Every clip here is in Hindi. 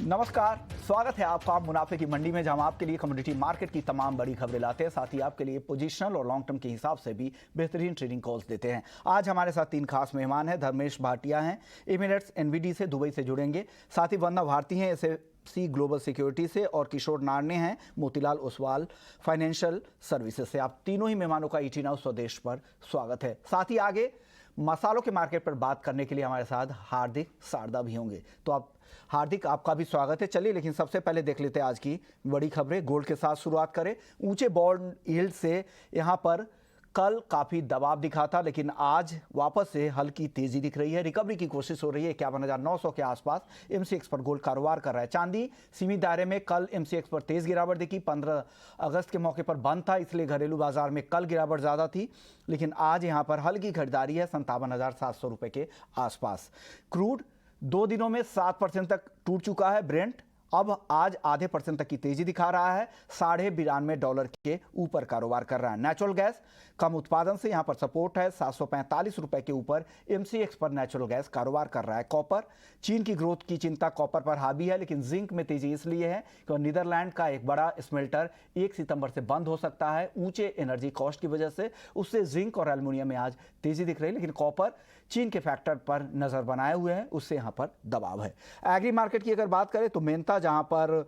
नमस्कार, स्वागत है आपका मुनाफे की मंडी में, जहां हम आपके लिए कमोडिटी मार्केट की तमाम बड़ी खबरें लाते हैं, साथ ही आपके लिए पोजीशनल और लॉन्ग टर्म के हिसाब से भी बेहतरीन ट्रेडिंग कॉल्स देते हैं। आज हमारे साथ तीन खास मेहमान हैं। धर्मेश भाटिया हैं, एमिरेट्स एनवीडी से दुबई से जुड़ेंगे, साथ ही वंदना भारती हैं एसएफसी ग्लोबल सिक्योरिटी से, और किशोर नारने हैं मोतीलाल ओसवाल फाइनेंशियल सर्विसेज से। आप तीनों ही मेहमानों का ईटी नाउ स्वदेश पर स्वागत है। साथ ही आगे मसालों के मार्केट पर बात करने के लिए हमारे साथ हार्दिक सारदा भी होंगे। तो आप हार्दिक, आपका भी स्वागत है। चलिए, लेकिन सबसे पहले देख लेते हैं आज की बड़ी खबरें। गोल्ड के साथ शुरुआत करें। ऊंचे बॉन्ड यील्ड से यहां पर कल काफी दबाव दिखा था, लेकिन आज वापस से हल्की तेजी दिख रही है। रिकवरी की कोशिश हो रही है। 51,900 के आसपास एमसीएक्स पर गोल्ड कारोबार कर रहा है। चांदी सीमित दायरे में कल एमसीएक्स पर तेज गिरावट दिखी। 15 अगस्त के मौके पर बंद था, इसलिए घरेलू बाजार में कल गिरावट ज्यादा थी, लेकिन आज यहां पर हल्की खरीदारी है 57,700 रुपए के आसपास। क्रूड 2 दिनों में 7% तक टूट चुका है। ब्रेंट अब आज आधे % तक की तेजी दिखा रहा है, $92 के ऊपर कारोबार कर रहा है। नेचुरल गैस कम उत्पादन से यहां पर सपोर्ट है, 745 रुपए के ऊपर एमसीएक्स पर नेचुरल गैस कारोबार कर रहा है। कॉपर, चीन की ग्रोथ की चिंता कॉपर पर हावी है, लेकिन जिंक में तेजी इसलिए है क्योंकि नीदरलैंड का एक बड़ा स्मेल्टर 1 सितंबर से बंद हो सकता है ऊंचे एनर्जी कॉस्ट की वजह से। उससे जिंक और एल्युमिनियम में आज तेजी दिख रही है, लेकिन कॉपर चीन के फैक्टर पर नजर बनाए हुए हैं, उससे यहां पर दबाव है। एग्री मार्केट की अगर बात करें तो मेहनता जहां पर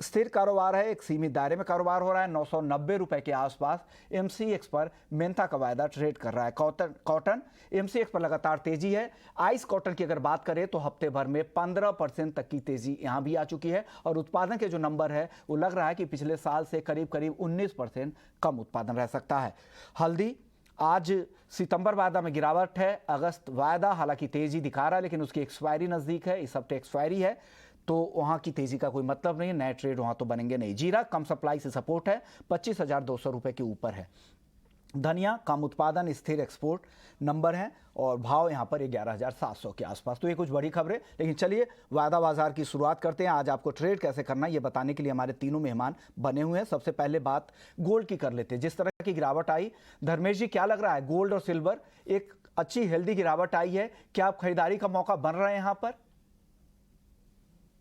स्थिर कारोबार है, एक सीमित दायरे में कारोबार हो रहा है। 990 रुपए के आसपास एमसीएक्स पर मेहनता का वायदा ट्रेड कर रहा है। कॉटन एमसीएक्स पर लगातार तेजी है। आइस कॉटन की अगर बात करें तो हफ्ते भर में 15% तक की तेजी यहां भी आ चुकी है, और उत्पादन के जो नंबर है वो लग रहा है कि पिछले साल से करीब 19% कम उत्पादन रह सकता है। हल्दी आज सितंबर वायदा में गिरावट है। अगस्त वायदा हालांकि तेजी दिखा रहा है, लेकिन उसकी एक्सपायरी नजदीक है, इस हफ्ते एक्सपायरी है, तो वहां की तेजी का कोई मतलब नहीं है। नए ट्रेड वहां तो बनेंगे नहीं। जीरा कम सप्लाई से सपोर्ट है, 25,200 रुपए के ऊपर है। धनिया कम उत्पादन, स्थिर एक्सपोर्ट नंबर है, और भाव यहां पर 11,700 के आसपास। तो ये कुछ बड़ी खबरें, लेकिन चलिए वायदा बाजार की शुरुआत करते हैं। आज आपको ट्रेड कैसे करना है ये बताने के लिए हमारे तीनों मेहमान बने हुए हैं। सबसे पहले बात गोल्ड की कर लेते हैं। जिस तरह की गिरावट आई, धर्मेश जी क्या लग रहा है, गोल्ड और सिल्वर एक अच्छी हेल्दी गिरावट आई है, क्या आप खरीदारी का मौका बन रहे हैं यहां पर?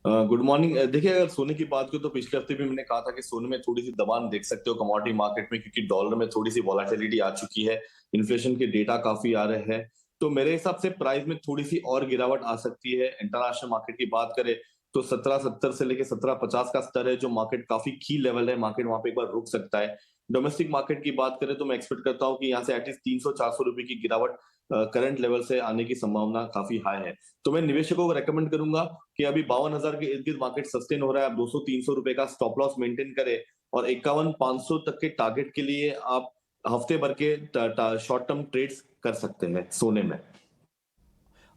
Good morning. देखिए, अगर सोने की बात करें तो पिछले हफ्ते भी मैंने कहा था कि सोने में थोड़ी सी दबाव देख सकते हो कमोडिटी मार्केट में, क्योंकि डॉलर में थोड़ी सी वॉलेटिलिटी आ चुकी है, इन्फ्लेशन के डेटा काफी आ रहे हैं। तो मेरे हिसाब से प्राइस में थोड़ी सी और गिरावट आ सकती है। इंटरनेशनल मार्केट की बात करें तो 1770 से लेकर 1750 का स्तर है, जो मार्केट काफी की लेवल है। मार्केट वहां पे एक बार रुक सकता है। डोमेस्टिक मार्केट की बात करें तो मैं एक्सपेक्ट करता हूँ कि यहाँ से एटलीस्ट 300-400 रुपए की गिरावट करंट लेवल से आने की संभावना काफी हाई है। तो मैं निवेशकों को रेकमेंड करूंगा कि अभी 52,000 के इर्द गिर्द मार्केट सस्टेन हो रहा है। आप 200-300 रुपए का स्टॉप लॉस मेंटेन करें, और 51,500 तक के टारगेट के लिए आप हफ्ते भर के शॉर्ट टर्म ट्रेड्स कर सकते हैं सोने में।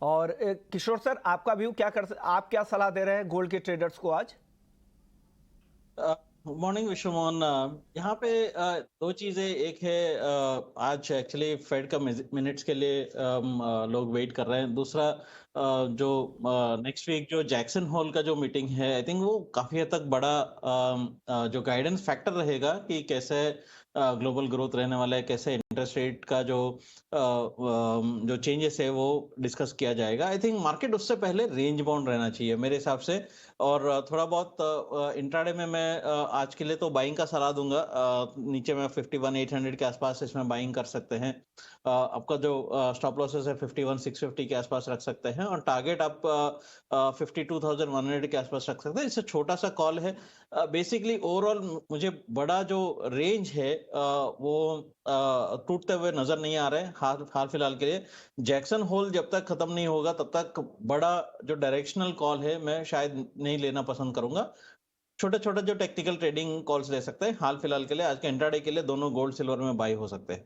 और किशोर सर, आपका व्यू क्या आप क्या सलाह दे रहे हैं गोल्ड के ट्रेडर्स को आज? मॉर्निंग विश्वमोहन। यहाँ पे दो चीजें, एक है आज एक्चुअली फेड का मिनट्स के लिए लोग वेट कर रहे हैं। दूसरा जो नेक्स्ट वीक जो जैक्सन होल का जो मीटिंग है, आई थिंक वो काफी हद तक बड़ा जो गाइडेंस फैक्टर रहेगा कि कैसे ग्लोबल ग्रोथ रहने वाला है, कैसे इंटरेस्ट रेट का जो चेंजेस है वो डिस्कस किया जाएगा। आई थिंक मार्केट उससे पहले रेंज बाउंड रहना चाहिए मेरे हिसाब से, और थोड़ा बहुत इंट्राडे में मैं आज के लिए तो बाइंग का सलाह दूंगा। नीचे में 51,800 के आसपास इसमें बाइंग कर सकते हैं। आपका जो स्टॉप लॉसेस है 51,650 के आसपास रख सकते हैं, और टारगेट आप 52,100 के आसपास रख सकते हैं। इससे छोटा सा कॉल है। बेसिकली ओवरऑल मुझे बड़ा जो रेंज है वो टूटते हुए नजर नहीं आ रहे हैं हाल फिलहाल के लिए। जैक्सन होल जब तक खत्म नहीं होगा तब तक बड़ा जो डायरेक्शनल कॉल है मैं शायद नहीं लेना पसंद करूंगा। छोटे छोटे जो टेक्निकल ट्रेडिंग कॉल्स ले सकते हैं हाल फिलहाल के लिए। आज के इंट्राडे के लिए दोनों गोल्ड सिल्वर में बाई हो सकते हैं,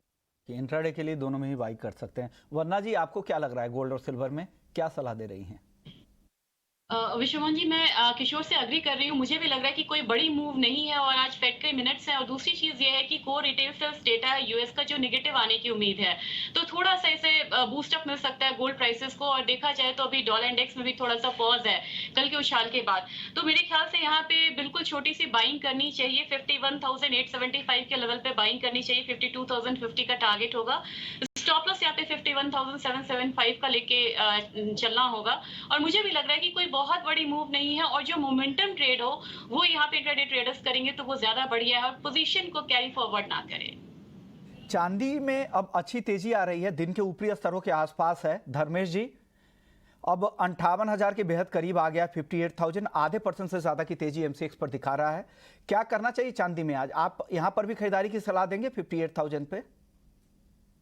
कि इंट्राडे के लिए दोनों में ही बाई कर सकते हैं। वरना जी, आपको क्या लग रहा है, गोल्ड और सिल्वर में क्या सलाह दे रही हैं? विश्वमोहन जी, मैं किशोर से अग्री कर रही हूँ। मुझे भी लग रहा है कि कोई बड़ी मूव नहीं है, और आज फेड के मिनट्स हैं। और दूसरी चीज ये है कि कोर रिटेल सेल्स डेटा है यूएस का, जो नेगेटिव आने की उम्मीद है, तो थोड़ा सा इसे बूस्ट अप मिल सकता है गोल्ड प्राइसेस को। और देखा जाए तो अभी डॉलर इंडेक्स में भी थोड़ा सा पॉज है कल के उछाल के बाद। तो मेरे ख्याल से यहाँ पे बिल्कुल छोटी सी बाइंग करनी चाहिए। 51,875 के लेवल पे बाइंग करनी चाहिए। 52,050 का टारगेट होगा। स्टॉप लॉस लॉस यहाँ पे 51,775 का लेके चलना होगा। और मुझे भी लग रहा है कि कोई बहुत बड़ी मूव नहीं है, और जो मोमेंटम ट्रेड हो वो यहाँ पे इंट्राडे ट्रेडर्स करेंगे तो वो ज्यादा बढ़िया है, और पोजीशन को कैरी फॉरवर्ड ना करें। चांदी में अब अच्छी तेजी आ रही है, दिन के ऊपरी स्तरों के आसपास है धर्मेश जी। अब 58,000 के बेहद करीब आ गया, 58,000, आधे % से ज्यादा की तेजी एमसीएक्स पर दिखा रहा है। क्या करना चाहिए चांदी में आज? आप यहां पर भी खरीदारी की सलाह देंगे 58,000 पे?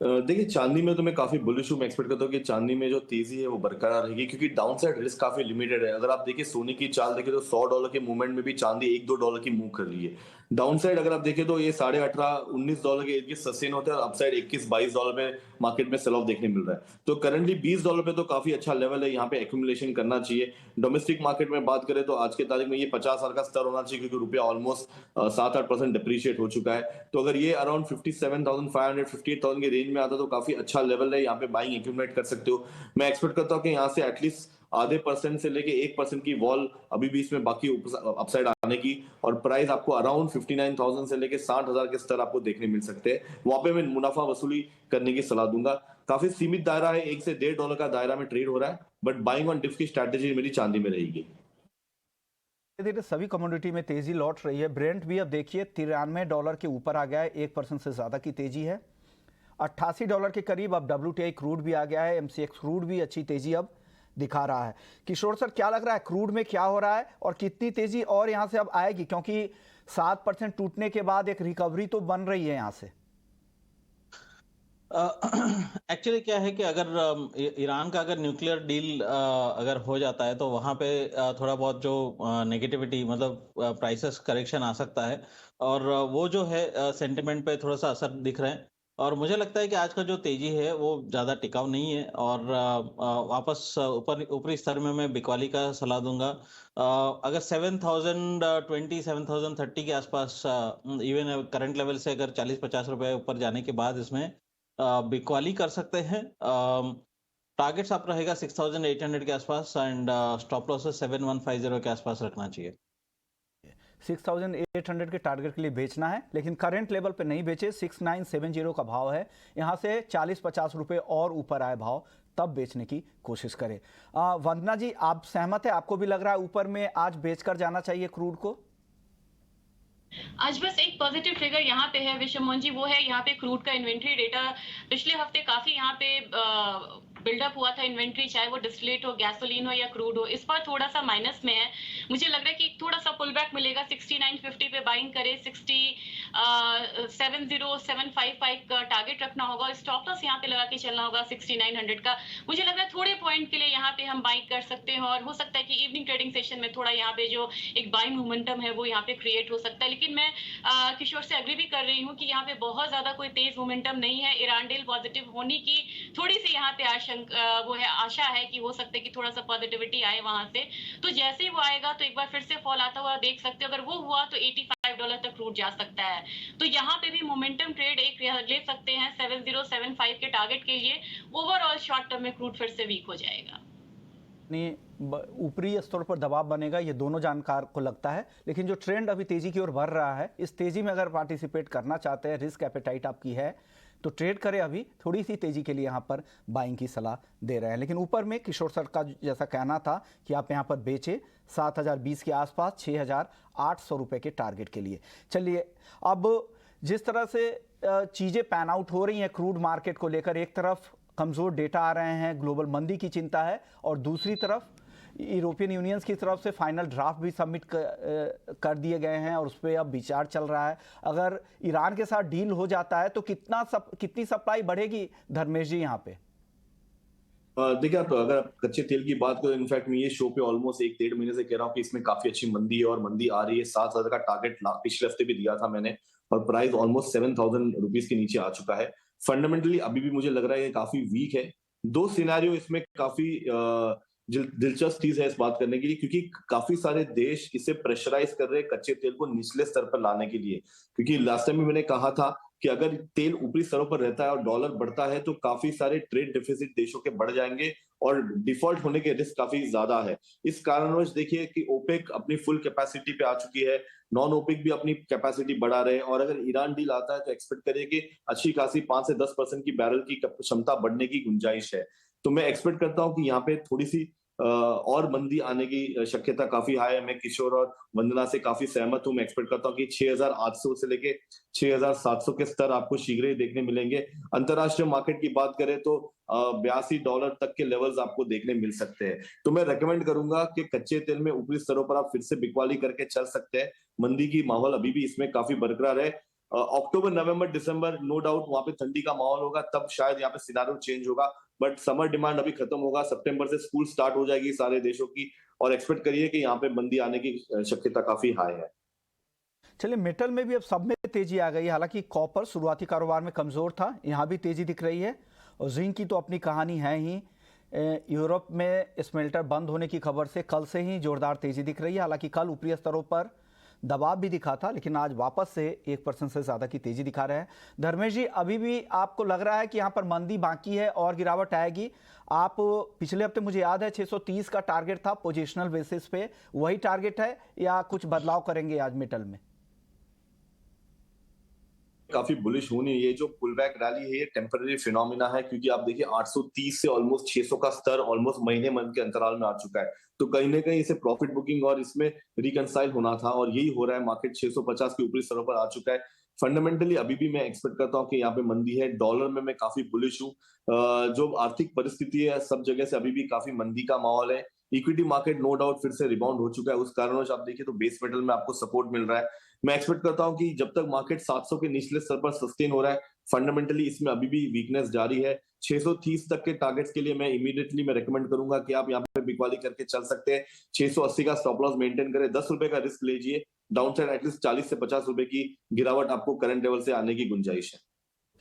देखिए, चांदी में तो मैं काफी बुलिश हूँ। मैं एक्सपेक्ट करता हूँ कि चांदी में जो तेजी है वो बरकरार रहेगी, क्योंकि डाउनसाइड रिस्क काफी लिमिटेड है। अगर आप देखिए सोने की चाल देखें तो $100 के मूवमेंट में भी चांदी $1-2 की मूव कर रही है। डाउनसाइड अगर आप देखें तो ये $18-19 के इर्द सस्टेन होता है, और अपसाइड $21-22 में मार्केट में सेल ऑफ देखने मिल रहा है। तो करंटली $20 पे तो काफी अच्छा लेवल है, यहाँ पे एक्यूमुलेशन करना चाहिए। डोमेस्टिक मार्केट में बात करें तो आज के तारीख में ये 50,000 का स्तर होना चाहिए, क्योंकि रुपया ऑलमोस्ट 7-8% डिप्रिशिएट हो चुका है। तो अगर ये अराउंड 57,500 58,000 के रेंज में आता तो काफी अच्छा लेवल है, यहाँ पे बाइंग एक्यूमुलेट कर सकते हो। मैं एक्सपेक्ट करता हूँ कि यहाँ से एटलीस्ट आधे % से लेके 1% की वॉल अभी भी इसमें बाकी अपसाइड आने की, और प्राइस आपको अराउंड 59,000 से लेके 60,000 के स्तर आपको देखने मिल सकते हैं। वहां पे मैं मुनाफा वसूली करने की सलाह दूंगा। काफी सीमित दायरा है, $1 से $1.5 का दायरा में ट्रेड हो रहा है, बट बाइंग ऑन डिप्स की स्ट्रैटेजी मेरी चांदी में रहेगी। धीरे सभी कमोडिटी में तेजी लौट रही है। ब्रेंट भी अब देखिए $93 के ऊपर आ गया है, 1% से ज्यादा की तेजी है। $88 के करीब अब WTI क्रूड भी आ गया है, MCX क्रूड भी अच्छी तेजी अब दिखा रहा है। किशोर सर, क्या लग रहा है क्रूड में क्या हो रहा है और कितनी तेजी और यहां से अब आएगी? क्योंकि 7% टूटने के बाद एक रिकवरी तो बन रही है यहां से। एक्चुअली क्या है कि अगर ईरान का अगर न्यूक्लियर डील अगर हो जाता है तो वहां पे थोड़ा बहुत जो नेगेटिविटी मतलब प्राइसेस करेक्शन आ सकता है, और वो जो है सेंटिमेंट पे थोड़ा सा असर दिख रहा है। और मुझे लगता है कि आज का जो तेजी है वो ज्यादा टिकाऊ नहीं है, और वापस ऊपरी स्तर में मैं बिकवाली का सलाह दूंगा। अगर 7,020 7,030 के आसपास इवन करंट लेवल से अगर 40-50 रुपए ऊपर जाने के बाद इसमें बिकवाली कर सकते हैं। टारगेट्स आप रहेगा 6,800 के आसपास, एंड स्टॉप लॉसेस 7,150 के आसपास रखना चाहिए। 6,800 के टारगेट के लिए बेचना है, लेकिन करंट लेवल पे नहीं बेचे। 6,970 का भाव है, यहां से 40-50 रुपए और ऊपर आए भाव तब बेचने की कोशिश करें। वंदना जी, आप सहमत है? आपको भी लग रहा है ऊपर में आज बेचकर जाना चाहिए क्रूड को? आज बस एक पॉजिटिव ट्रिगर यहाँ पे है विश्व मोहन जी, वो है यहाँ पे क्रूड का इन्वेंट्री डेटा। पिछले हफ्ते काफी यहाँ पे बिल्डअप हुआ था इन्वेंट्री, चाहे वो डिस्टिलेट हो, गैसोलीन हो या क्रूड हो। इस बार थोड़ा सा माइनस में है। मुझे लग रहा है कि थोड़ा सा पुल बैक मिलेगा। 6950 पे बाइंग करे, 67,075 का टारगेट रखना होगा, और स्टॉप लॉस यहाँ पे लगा के चलना होगा 6900 का। मुझे लग रहा है थोड़े पॉइंट के लिए यहाँ पे हम बाइंग कर सकते हैं, और हो सकता है कि इवनिंग ट्रेडिंग सेशन में थोड़ा यहाँ पे जो एक बाइंग मोमेंटम है वो यहाँ पे क्रिएट हो सकता है। लेकिन मैं किशोर से एग्री भी कर रही हूँ कि यहाँ पे बहुत ज्यादा कोई तेज मोमेंटम नहीं है। ईरान डील पॉजिटिव होने की थोड़ी सी यहाँ पे वो है, आशा है कि हो सकता है कि थोड़ा सा पॉजिटिविटी आए वहां से। तो जैसे ही वो आएगा तो एक बार फिर से फॉल आता हुआ देख सकते हो। अगर वो हुआ तो $85 तक क्रूड जा सकता है। तो यहाँ पे भी मोमेंटम ट्रेड एक ले सकते हैं 7075 के टारगेट के लिए। ओवरऑल शॉर्ट टर्म में क्रूड फिर से वीक हो जाएगा। ऊपरी स्तर पर दबाव बनेगा, ये दोनों जानकार को लगता है। लेकिन जो ट्रेंड अभी तेजी की ओर बढ़ रहा है, इस तेजी में अगर पार्टिसिपेट करना चाहते हैं, रिस्क एपेटाइट आपकी है तो ट्रेड करें। अभी थोड़ी सी तेजी के लिए यहाँ पर बाइंग की सलाह दे रहे हैं। लेकिन ऊपर में किशोर सर का जैसा कहना था कि आप यहाँ पर बेचे 7,020 के आसपास 6,800 रुपए के टारगेट के लिए। चलिए, अब जिस तरह से चीज़ें पैन आउट हो रही हैं क्रूड मार्केट को लेकर, एक तरफ कमज़ोर डेटा आ रहे हैं, ग्लोबल मंदी की चिंता है, और दूसरी तरफ यूरोपियन यूनियन की तरफ से फाइनल ड्राफ्ट भी सबमिट कर दिए गए हैं और उस पर अब विचार चल रहा है। अगर ईरान के साथ डील हो जाता है तो कितनी सप्लाई बढ़ेगी धर्मेश जी यहाँ पे? देखिए, आप अगर आप कच्चे तेल की बात करें, इनफैक्ट मैं ये शो पे ऑलमोस्ट 1-1.5 महीने से कह रहा हूँ कि इसमें काफी अच्छी मंदी है, और मंदी आ रही है। 7,000 का टारगेट पिछले हफ्ते भी दिया था मैंने, और प्राइस ऑलमोस्ट 7,000 रुपीज के नीचे आ चुका है। फंडामेंटली अभी भी मुझे लग रहा है ये काफी वीक है। दो सिनेरियो इसमें काफी दिलचस्प चीज है इस बात करने के लिए, क्योंकि काफी सारे देश इसे प्रेशराइज कर रहे हैं कच्चे तेल को निचले स्तर पर लाने के लिए। क्योंकि लास्ट टाइम भी मैंने कहा था कि अगर तेल ऊपरी स्तरों पर रहता है और डॉलर बढ़ता है तो काफी सारे ट्रेड डेफिसिट देशों के बढ़ जाएंगे, और डिफॉल्ट होने के रिस्क काफी ज्यादा है। इस कारणवश देखिए कि ओपेक अपनी फुल कैपेसिटी पे आ चुकी है, नॉन ओपेक भी अपनी कैपेसिटी बढ़ा रहे हैं, और अगर ईरान डील आता है तो एक्सपेक्ट करिए कि अच्छी खासी 5 से 10% की बैरल की क्षमता बढ़ने की गुंजाइश है। तो मैं एक्सपेक्ट करता हूं कि यहाँ पे थोड़ी सी और मंदी आने की शक्यता काफी हाई है। मैं किशोर और वंदना से काफी सहमत हूं। मैं एक्सपेक्ट करता हूं कि 6,800 से लेके 6,700 के स्तर आपको शीघ्र ही देखने मिलेंगे। अंतरराष्ट्रीय मार्केट की बात करें तो $82 तक के लेवल्स आपको देखने मिल सकते हैं। तो मैं रेकमेंड करूंगा कि कच्चे तेल में ऊपरी स्तरों पर आप फिर से बिकवाली करके चल सकते हैं। मंदी की माहौल अभी भी इसमें काफी बरकरार है। अक्टूबर, नवंबर, दिसंबर नो डाउट वहां पे ठंडी का माहौल होगा, तब शायद यहाँ पे सिनारियो चेंज होगा। बट समर डिमांड अभी खत्म होगा, सितंबर से स्कूल स्टार्ट हो जाएगी सारे देशों की, और एक्सपेक्ट करिए कि यहाँ पे मंदी आने की शक्यता काफी हाई है। चलिए, मेटल में भी अब सब में तेजी आ गई है। हालांकि कॉपर शुरुआती कारोबार में कमजोर था, यहाँ भी तेजी दिख रही है। और जिंक की तो अपनी कहानी है ही। यूरोप में स्मेल्टर बंद होने की खबर से कल से ही जोरदार तेजी दिख रही है। हालांकि कल ऊपरी स्तरों पर दबाव भी दिखा था, लेकिन आज वापस से 1% से ज्यादा की तेजी दिखा रहे हैं। धर्मेश जी, अभी भी आपको लग रहा है कि यहाँ पर मंदी बाकी है और गिरावट आएगी? आप पिछले हफ्ते, मुझे याद है, 630 का टारगेट था पोजिशनल बेसिस पे, वही टारगेट है या कुछ बदलाव करेंगे आज मेटल में? काफी बुलिश हूं नहीं। ये जो पुल बैक रैली है ये टेम्पररी फिनोमिना है, क्योंकि आप देखिए 830 से ऑलमोस्ट 600 का स्तर ऑलमोस्ट महीने मन के अंतराल में आ चुका है। तो कहीं ना कहीं इसे प्रॉफिट बुकिंग और इसमें रिकंसाइल होना था, और यही हो रहा है। मार्केट 650 के ऊपरी स्तरों पर आ चुका है। फंडामेंटली अभी भी मैं एक्सपेक्ट करता हूँ कि यहाँ पे मंदी है। डॉलर में मैं काफी बुलिश हूँ। जो आर्थिक परिस्थिति है सब जगह से अभी भी काफी मंदी का माहौल है। इक्विटी मार्केट नो डाउट फिर से रिबाउंड हो चुका है। उस कारणवश आप देखिए तो बेस मेटल में आपको सपोर्ट मिल रहा है। मैं एक्सपेक्ट करता हूं कि जब तक मार्केट 700 के निचले स्तर पर सस्टेन हो रहा है, फंडामेंटली इसमें अभी भी वीकनेस जारी है। 630 तक के टारगेट्स के लिए मैं इमीडिएटली मैं रेकमेंड करूंगा कि आप यहाँ पे बिकवाली करके चल सकते हैं। 680 का स्टॉप लॉस मेंटेन करें, ₹10 का रिस्क लीजिए। डाउन साइड एटलीस्ट 40 से ₹50 की गिरावट आपको करंट लेवल से आने की गुंजाइश है।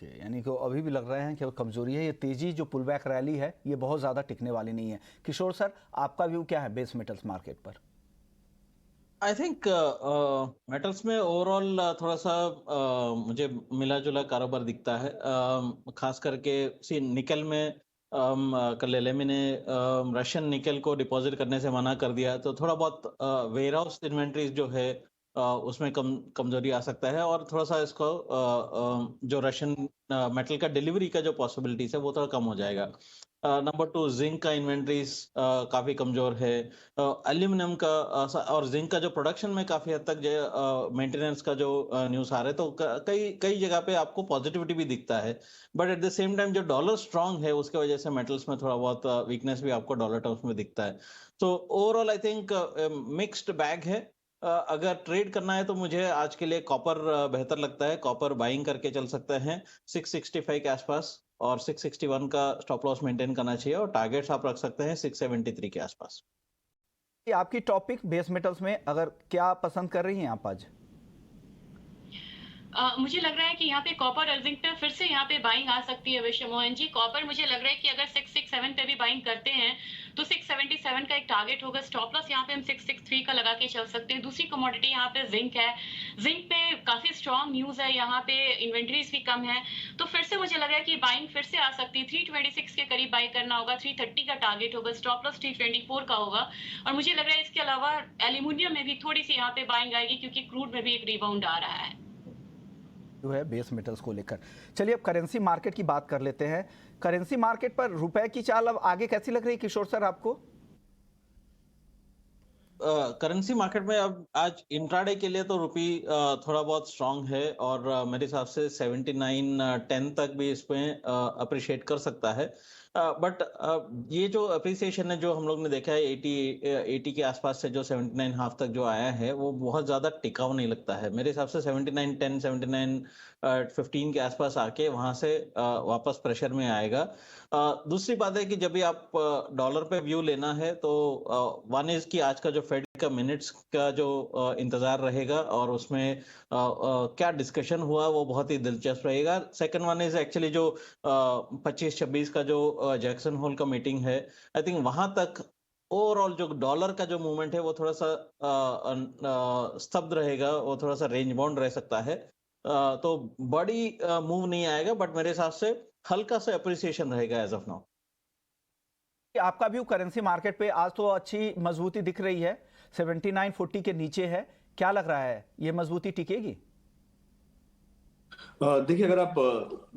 यानी कि अभी भी लग रहे हैं कि कमजोरी है। ये तेजी जो पुल बैक रैली है ये बहुत ज्यादा टिकने वाली नहीं है। किशोर सर, आपका व्यू क्या है बेस मेटल्स मार्केट पर? आई थिंक मेटल्स में ओवरऑल थोड़ा सा मुझे मिला जुला कारोबार दिखता है। खास करके सी निकल में कल एलएमई ने रशियन निकल को डिपॉजिट करने से मना कर दिया, तो थोड़ा बहुत वेयर हाउस इन्वेंट्रीज जो है उसमें कमजोरी आ सकता है, और थोड़ा सा इसको जो रशियन मेटल का डिलीवरी का जो पॉसिबिलिटीज है वो थोड़ा कम हो जाएगा। नंबर 2, जिंक का इन्वेंट्रीज काफी कमजोर है। एल्यूमिनियम का और जिंक का जो प्रोडक्शन में काफी हद तक जो मेंटेनेंस का जो न्यूज आ रहा है, तो कई कई जगह पे आपको पॉजिटिविटी भी दिखता है। But at the same time जो डॉलर स्ट्रांग है उसके वजह से मेटल्स में थोड़ा बहुत वीकनेस भी आपको डॉलर टर्म्स में दिखता है। तो overall I think mixed bag है। अगर ट्रेड करना है तो मुझे आज के लिए कॉपर बेहतर लगता है। कॉपर बाइंग करके चल सकते हैं 665 के आसपास, और 661 का स्टॉप लॉस मेंटेन करना चाहिए, और टारगेट्स आप रख सकते हैं 673 के आसपास। ये आपकी टॉपिक बेस मेटल्स में अगर क्या पसंद कर रही हैं आप आज? मुझे लग रहा है कि यहाँ पे कॉपर और जिंक पे फिर से यहाँ पे बाइंग आ सकती है विश्व मोहन जी। कॉपर मुझे लग रहा है कि अगर 667 पे भी बाइंग करते हैं तो 677 का एक टारगेट होगा। स्टॉप लॉस यहाँ पे हम 663 का लगा के चल सकते हैं। दूसरी कमोडिटी यहाँ पे जिंक है। जिंक पे काफी स्ट्रॉन्ग न्यूज है, यहाँ पे इन्वेंट्रीज भी कम है, तो फिर से मुझे लग रहा है कि बाइंग फिर से आ सकती है। 326 के करीब बाई करना होगा, 330 का टारगेट होगा, स्टॉप लॉस 324 का होगा। और मुझे लग रहा है इसके अलावा एल्यूमिनियम में भी थोड़ी सी यहाँ पे बाइंग आएगी, क्योंकि क्रूड में भी एक रिबाउंड आ रहा है जो है बेस मेटल्स को लेकर। चलिए, अब करेंसी मार्केट की बात कर लेते हैं। करेंसी मार्केट पर रुपए की चाल अब आगे कैसी लग रही है किशोर सर आपको? करेंसी मार्केट में अब आज इंट्राडे के लिए तो रुपी थोड़ा बहुत स्ट्रांग है, और मेरे हिसाब से 79.10 तक भी इसमें अप्रिशिएट कर सकता है। बट ये जो अप्रिसिएशन है जो हम लोग ने देखा है 80 के आसपास से जो 79.5 तक जो आया है, वो बहुत ज्यादा टिकाऊ नहीं लगता है मेरे हिसाब से। 79.10 79.15 के आसपास आके वहां से वापस प्रेशर में आएगा। दूसरी बात है कि जब भी आप डॉलर पे व्यू लेना है तो वन इज कि आज का जो फेड का मिनट्स का जो इंतजार रहेगा, और उसमें क्या डिस्कशन हुआ वो बहुत ही दिलचस्प रहेगा। सेकंड वन इज एक्चुअली जो 25-26 का जो जैक्सन होल का मीटिंग है, आई थिंक वहां तक ओवरऑल जो डॉलर का जो मूवमेंट है वो थोड़ा सा स्तब्ध रहेगा, वो थोड़ा सा रेंज बाउंड रह सकता है। तो बड़ी मूव नहीं आएगा, बट मेरे हिसाब से हल्का सा अप्रिसिएशन रहेगा एज ऑफ नाउ। आपका व्यू करेंसी मार्केट पे आज तो अच्छी मजबूती दिख रही है, 79.40 के नीचे है, क्या लग रहा है ये मजबूती टिकेगी? देखिए, अगर आप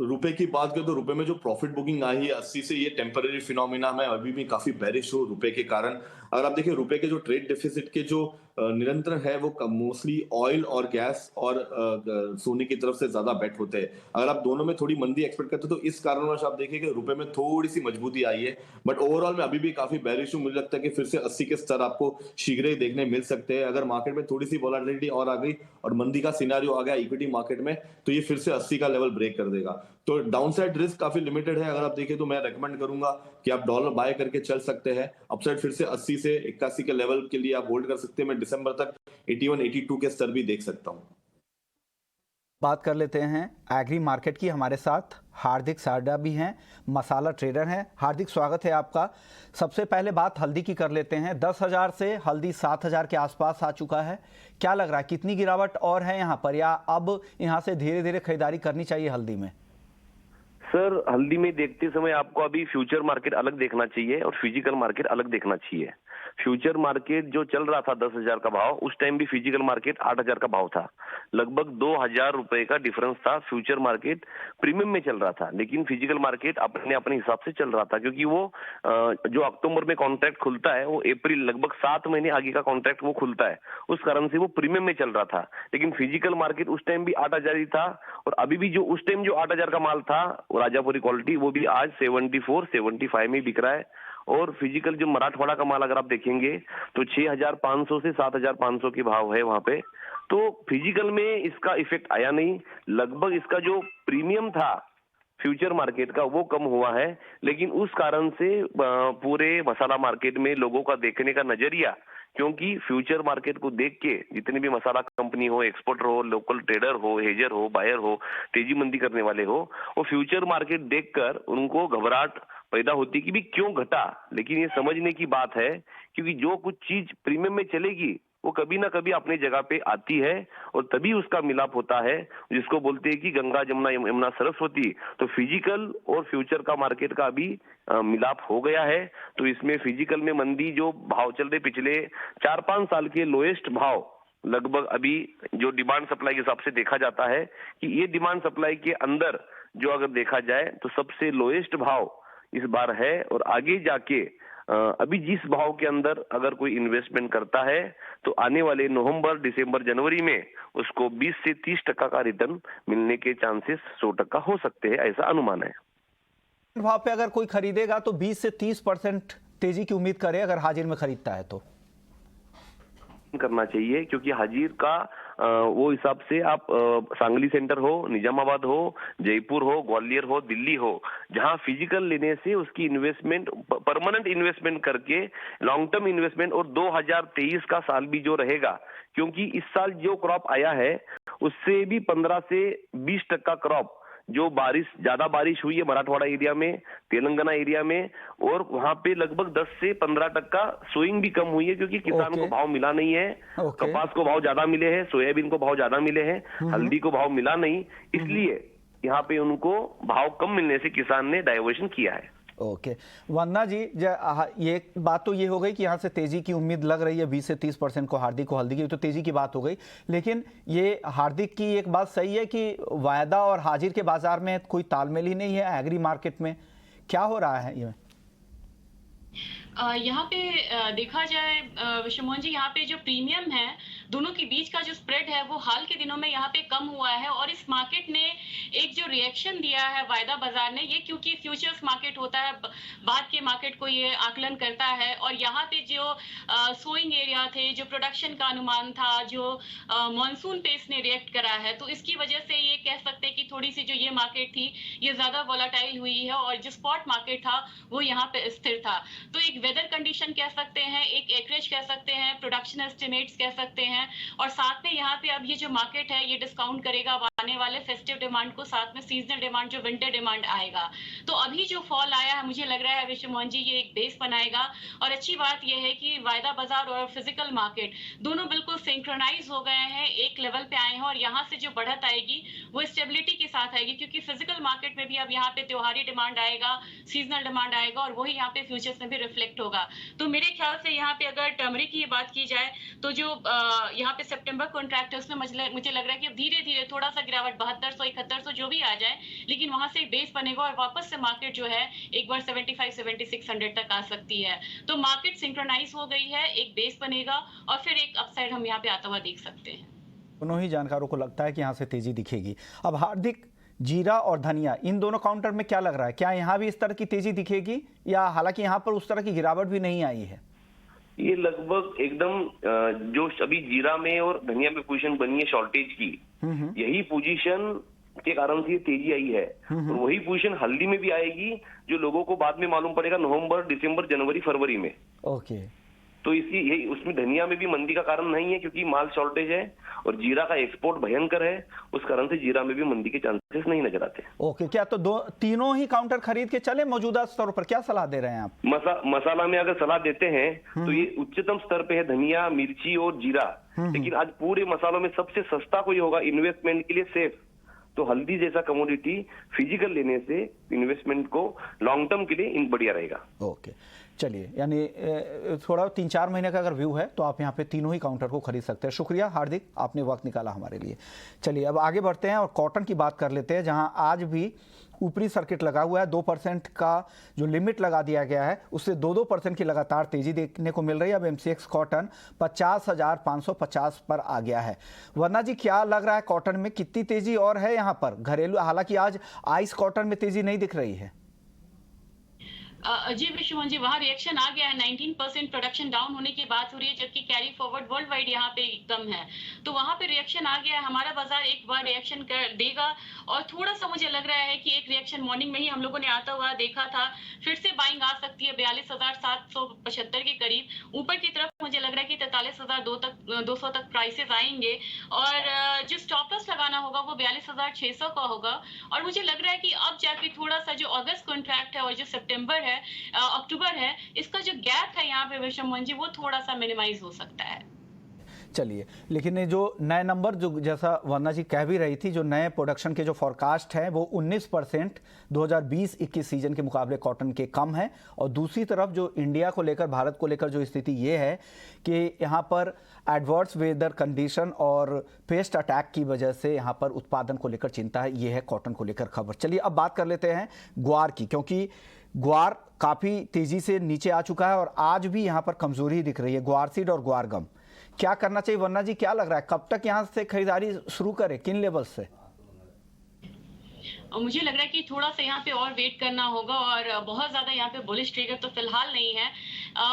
रुपए की बात करें तो रुपए में जो प्रॉफिट बुकिंग आई है 80 से, ये टेम्पररी फिनोमिना, मैं अभी भी काफी बेरिश हूँ रुपए के कारण। अगर आप देखिए रुपए के जो ट्रेड डेफिसिट के जो निरंतर है वो मोस्टली ऑयल और गैस और सोने की तरफ से ज्यादा बेट होते हैं। अगर आप दोनों में थोड़ी मंदी एक्सपेक्ट करते हो तो इस कारणवश आप देखिए कि रुपए में थोड़ी सी मजबूती आई है, बट ओवरऑल मैं अभी भी काफी बेरिश हूँ। मुझे लगता है कि फिर से 80 के स्तर आपको शीघ्र ही देखने मिल सकते हैं। अगर मार्केट में थोड़ी सी वॉलेटिलिटी और आ गई और मंदी का सिनेरियो आ गया इक्विटी मार्केट में, तो ये फिर से 80 का लेवल ब्रेक कर देगा। तो डाउनसाइड रिस्क काफी लिमिटेड है। अगर आप देखिए तो मैं रेकमेंड करूंगा कि आप डॉलर बाय करके चल सकते हैं। अपसाइड फिर से 80 से 81 के लेवल के लिए आप होल्ड कर सकते हैं। मैं दिसंबर तक 81, 82 के स्तर भी देख सकता हूं। बात कर लेते हैं एग्री मार्केट की। हमारे साथ हार्दिक सारडा भी हैं, मसाला ट्रेडर हैं। हार्दिक, स्वागत है आपका। सबसे पहले बात हल्दी की कर लेते हैं। 10,000 से हल्दी 7,000 के आसपास आ चुका है। क्या लग रहा है कितनी गिरावट और है यहाँ पर, या अब यहाँ से धीरे धीरे खरीदारी करनी चाहिए हल्दी में? सर, हल्दी में देखते समय आपको अभी फ्यूचर मार्केट अलग देखना चाहिए और फिजिकल मार्केट अलग देखना चाहिए। फ्यूचर मार्केट जो चल रहा था 10,000 का भाव, उस टाइम भी फिजिकल मार्केट 8,000 का भाव था। लगभग 2,000 रुपए का डिफरेंस था। फ्यूचर मार्केट प्रीमियम में चल रहा था, लेकिन फिजिकल मार्केट अपने अपने हिसाब से चल रहा था, क्योंकि वो जो अक्टूबर में कॉन्ट्रैक्ट खुलता है वो अप्रैल, लगभग 7 महीने आगे का कॉन्ट्रैक्ट वो खुलता है, उस कारण से वो प्रीमियम में चल रहा था। लेकिन फिजिकल मार्केट उस टाइम भी 8,000 ही था, और अभी भी जो उस टाइम जो 8,000 का माल था राजापुरी क्वालिटी, वो भी आज 74, 75 में बिक रहा है। और फिजिकल जो मराठवाड़ा का माल अगर आप देखेंगे तो 6,500 से 7,500 के भाव है वहां पे। तो फिजिकल में इसका इफेक्ट आया नहीं। लगभग इसका जो प्रीमियम था फ्यूचर मार्केट का वो कम हुआ है, लेकिन उस कारण से पूरे मसाला मार्केट में लोगों का देखने का नजरिया, क्योंकि फ्यूचर मार्केट को देख के जितने भी मसाला कंपनी हो, एक्सपोर्टर हो, लोकल ट्रेडर हो, हेजर हो, बायर हो, तेजी मंदी करने वाले हो, वो फ्यूचर मार्केट देखकर उनको घबराहट पैदा होती कि भी क्यों घटा। लेकिन ये समझने की बात है, क्योंकि जो कुछ चीज प्रीमियम में चलेगी वो कभी ना कभी अपनी जगह पे आती है और तभी उसका मिलाप होता है, जिसको बोलते हैं कि गंगा जमुना यमुना सरस्वती। तो फिजिकल और फ्यूचर का मार्केट का अभी मिलाप हो गया है। तो इसमें फिजिकल में मंदी जो भाव चल रहे पिछले 4-5 साल के लोएस्ट भाव, लगभग अभी जो डिमांड सप्लाई के हिसाब से देखा जाता है कि ये डिमांड सप्लाई के अंदर जो अगर देखा जाए तो सबसे लोएस्ट भाव इस बार है। और आगे जाके अभी जिस भाव के अंदर अगर कोई इन्वेस्टमेंट करता है तो आने वाले नवंबर, दिसंबर, जनवरी में उसको 20 से 30% का रिटर्न मिलने के चांसेस 100% हो सकते हैं, ऐसा अनुमान है। भाव पे अगर कोई खरीदेगा तो 20 से 30% तेजी की उम्मीद करे अगर हाजिर में खरीदता है तो करना चाहिए, क्योंकि हाजिर का वो हिसाब से आप सांगली सेंटर हो, निजामाबाद हो, जयपुर हो, ग्वालियर हो, दिल्ली हो, जहां फिजिकल लेने से उसकी इन्वेस्टमेंट परमानेंट इन्वेस्टमेंट करके लॉन्ग टर्म इन्वेस्टमेंट, और 2023 का साल भी जो रहेगा, क्योंकि इस साल जो क्रॉप आया है उससे भी 15 से 20% क्रॉप, जो ज्यादा बारिश हुई है मराठवाड़ा एरिया में, तेलंगाना एरिया में, और वहां पे लगभग 10 से 15% सोइंग भी कम हुई है, क्योंकि किसान को भाव मिला नहीं है। कपास को भाव ज्यादा मिले हैं, सोयाबीन को भाव ज्यादा मिले हैं, हल्दी को भाव मिला नहीं, इसलिए यहाँ पे उनको भाव कम मिलने से किसान ने डाइवर्शन किया है। ओके वंदना जी, ये बात तो ये हो गई कि यहाँ से तेजी की उम्मीद लग रही है 20 से 30% को हार्दिक को हल्दी की, तो तेजी की बात हो गई। लेकिन ये हार्दिक की एक बात सही है कि वायदा और हाजिर के बाजार में कोई तालमेल ही नहीं है। एग्री मार्केट में क्या हो रहा है ये? यहाँ पे देखा जाए विश्वमोहन जी, यहाँ पे जो प्रीमियम है दोनों के बीच का जो स्प्रेड है वो हाल के दिनों में यहाँ पे कम हुआ है, और इस मार्केट ने एक जो रिएक्शन दिया है वायदा बाजार ने, ये क्योंकि फ्यूचर्स मार्केट होता है, बाद के मार्केट को ये आकलन करता है, और यहाँ पे जो सोइंग एरिया थे, जो प्रोडक्शन का अनुमान था, जो मानसून पे इसने रिएक्ट करा है, तो इसकी वजह से ये कह सकते हैं कि थोड़ी सी जो ये मार्केट थी ये ज्यादा वॉलेटाइल हुई है, और जो स्पॉट मार्केट था वो यहाँ पे स्थिर था। तो एक वेदर कंडीशन कह सकते हैं, एक एकरेज कह सकते हैं, प्रोडक्शन एस्टिमेट्स कह सकते हैं, हैं और साथ में यहाँ पे अब ये जो मार्केट है ये डिस्काउंट करेगा अब आने वाले फेस्टिव डिमांड को, साथ में सीजनल डिमांड जो विंटर डिमांड आएगा। तो अभी जो फॉल आया है मुझे लग रहा है विश्व मोहन जी ये एक बेस बनाएगा। और अच्छी बात ये है कि वायदा बाजार और फिजिकल मार्केट दोनों बिल्कुल सिंक्रोनाइज हो गए हैं, एक लेवल पे आए हैं और यहाँ से जो बढ़त आएगी वो स्टेबिलिटी के साथ आएगी, क्योंकि फिजिकल मार्केट में भी अब यहाँ पे त्योहारी डिमांड आएगा, सीजनल डिमांड आएगा और वही यहाँ पे फ्यूचर्स में भी रिफ्लेक्ट होगा। तो मेरे ख्याल से यहाँ पे अगर टर्मरिक की बात की जाए तो जो यहाँ पे सितंबर कॉन्ट्रैक्ट है उसमें मुझे लग रहा है कि अब धीरे धीरे थोड़ा सा गिरावट 7200 7100 जो भी आ जाए, लेकिन वहां से एक बेस बनेगा और वापस से मार्केट जो है एक बार 75-7600 तक आ सकती है। तो मार्केट सिंक्रोनाइज हो गई है, एक बेस बनेगा और फिर एक अपसाइड हम यहाँ पे आता हुआ देख सकते हैं। दोनों ही जानकारों को लगता है कि यहाँ से तेजी दिखेगी। अब हार्दिक, जीरा और धनिया इन दोनों काउंटर में क्या लग रहा है, क्या यहाँ भी इस तरह की तेजी दिखेगी या हालांकि यहाँ पर उस तरह की गिरावट भी नहीं आई है? ये लगभग एकदम जो अभी जीरा में और धनिया में पोजीशन बनी है शॉर्टेज की, यही पोजीशन के कारण से ये तेजी आई है और वही पोजीशन हल्दी में भी आएगी जो लोगों को बाद में मालूम पड़ेगा नवंबर, दिसंबर, जनवरी, फरवरी में। ओके, तो इसी यही उसमें धनिया में भी मंदी का कारण नहीं है क्योंकि माल शॉर्टेज है और जीरा का एक्सपोर्ट भयंकर है, उस कारण से जीरा में भी मंदी के चांसेस नहीं नजर आते। ओके, क्या तो तीनों ही काउंटर खरीद के चले मौजूदा स्तर पर, क्या सलाह दे रहे हैं आप? मसाला में अगर सलाह देते हैं तो ये उच्चतम स्तर पे है धनिया, मिर्ची और जीरा, लेकिन आज पूरे मसालों में सबसे सस्ता कोई होगा इन्वेस्टमेंट के लिए सेफ, तो हल्दी जैसा कमोडिटी फिजिकल लेने से इन्वेस्टमेंट को लॉन्ग टर्म के लिए बढ़िया रहेगा। ओके, चलिए, यानी थोड़ा 3-4 महीने का अगर व्यू है तो आप यहाँ पे तीनों ही काउंटर को खरीद सकते हैं। शुक्रिया हार्दिक, आपने वक्त निकाला हमारे लिए। चलिए अब आगे बढ़ते हैं और कॉटन की बात कर लेते हैं, जहाँ आज भी ऊपरी सर्किट लगा हुआ है। 2% का जो लिमिट लगा दिया गया है उससे 2% की लगातार तेजी देखने को मिल रही है। अब MCX कॉटन 50,550 पर आ गया है। वरना जी, क्या लग रहा है कॉटन में कितनी तेजी और है यहाँ पर घरेलू? हालांकि आज आइस कॉटन में तेजी नहीं दिख रही है। जी विश्वमोहन जी, वहाँ रिएक्शन आ गया है। 19% प्रोडक्शन डाउन होने की बात हो रही है, जबकि कैरी फॉरवर्ड वर्ल्ड वाइड यहाँ पे कम है, तो वहाँ पे रिएक्शन आ गया है। हमारा बाजार एक बार रिएक्शन कर देगा और थोड़ा सा मुझे लग रहा है कि एक रिएक्शन मॉर्निंग में ही हम लोगों ने आता हुआ देखा था, फिर से बाइंग आ सकती है 42,775 के करीब। ऊपर की तरफ मुझे लग रहा है कि 43,200 तक प्राइसेस आएंगे और जो स्टॉप लॉस लगाना होगा वो 42,600 का होगा। और मुझे लग रहा है कि अब जाके थोड़ा सा जो अगस्त कॉन्ट्रैक्ट है और जो सितंबर है, अक्टूबर है, इसका जो गैप है यहाँ पे विश्वमोहन जी वो थोड़ा सा मिनिमाइज हो सकता है। चलिए, लेकिन ये जो नए नंबर, जो जैसा वर्णा जी कह भी रही थी, जो नए प्रोडक्शन के जो फॉरकास्ट हैं वो 19% 2020-21 सीजन के मुकाबले कॉटन के कम है। और दूसरी तरफ जो इंडिया को लेकर, भारत को लेकर जो स्थिति ये है कि यहाँ पर एडवर्स वेदर कंडीशन और पेस्ट अटैक की वजह से यहाँ पर उत्पादन को लेकर चिंता है। ये है कॉटन को लेकर खबर। चलिए अब बात कर लेते हैं ग्वार की, क्योंकि ग्वार काफ़ी तेज़ी से नीचे आ चुका है और आज भी यहाँ पर कमज़ोरी दिख रही है। ग्वार सीड और ग्वार गम क्या करना चाहिए वर्णा जी, क्या लग रहा है कब तक यहाँ से खरीदारी शुरू करें, किन लेवल से? और मुझे लग रहा है कि थोड़ा सा यहाँ पे और वेट करना होगा और बहुत ज्यादा यहाँ पे बुलिश ट्रिगर तो फिलहाल नहीं है।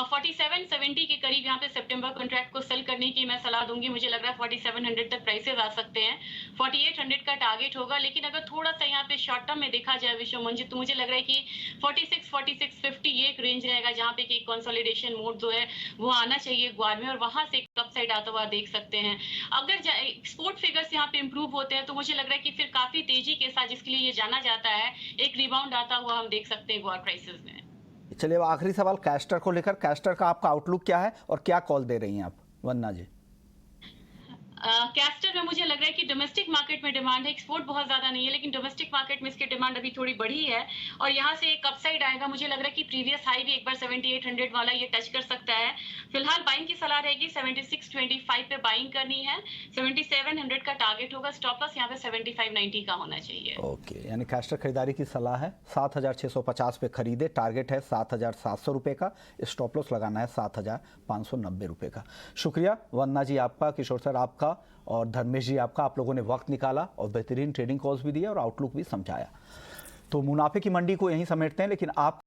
4770 के करीब यहाँ पे सितंबर कॉन्ट्रैक्ट को सेल करने की मैं सलाह दूंगी। मुझे लग रहा है 4700 तक प्राइसेस आ सकते हैं, 4800 का टारगेट होगा। लेकिन अगर थोड़ा सा यहाँ पे शॉर्ट टर्म में देखा जाए विश्वमोहन जी, तो मुझे लग रहा है कि 46-4650 ये एक रेंज रहेगा जहाँ पे कि कंसोलिडेशन मोड जो है वो आना चाहिए ग्वार में और वहां से एक अपसाइड आता हुआ देख सकते हैं। अगर एक्सपोर्ट फिगर्स यहाँ पे इंप्रूव होते हैं तो मुझे लग रहा है कि फिर काफी तेजी के साथ, जिसके लिए जाना जाता है, एक रिबाउंड आता हुआ हम देख सकते हैं ग्वार प्राइसेस में। चलिए आखिरी सवाल कैस्टर को लेकर, कैस्टर का आपका आउटलुक क्या है और क्या कॉल दे रही हैं आप वंदना जी? कैस्टर में मुझे लग रहा है कि डोमेस्टिक मार्केट में डिमांड है, एक्सपोर्ट बहुत ज्यादा नहीं है, लेकिन डोमेस्टिक मार्केट में इसकी डिमांड अभी थोड़ी बढ़ी है और यहाँ से एक अपसाइड आएगा। मुझे लग रहा है कि प्रीवियस हाई भी एक बार 7800 वाला ये टच कर सकता है। फिलहाल बाइंग की सलाह रहेगी, 7625 पे बाइंग करनी है, 7700 का टारगेट होगा। स्टॉप लॉस यहाँ पे 7590 का होना चाहिए। ओके, यानी कैस्टर खरीदारी की सलाह है। 7650 पे खरीदे, टारगेट है 7700 रुपये का, स्टॉप लॉस लगाना है 7590 रुपये का। शुक्रिया वंदना जी आपका, किशोर सर आपका और धर्मेश जी आपका। आप लोगों ने वक्त निकाला और बेहतरीन ट्रेडिंग कॉल्स भी दिए और आउटलुक भी समझाया। तो मुनाफे की मंडी को यहीं समेटते हैं, लेकिन आप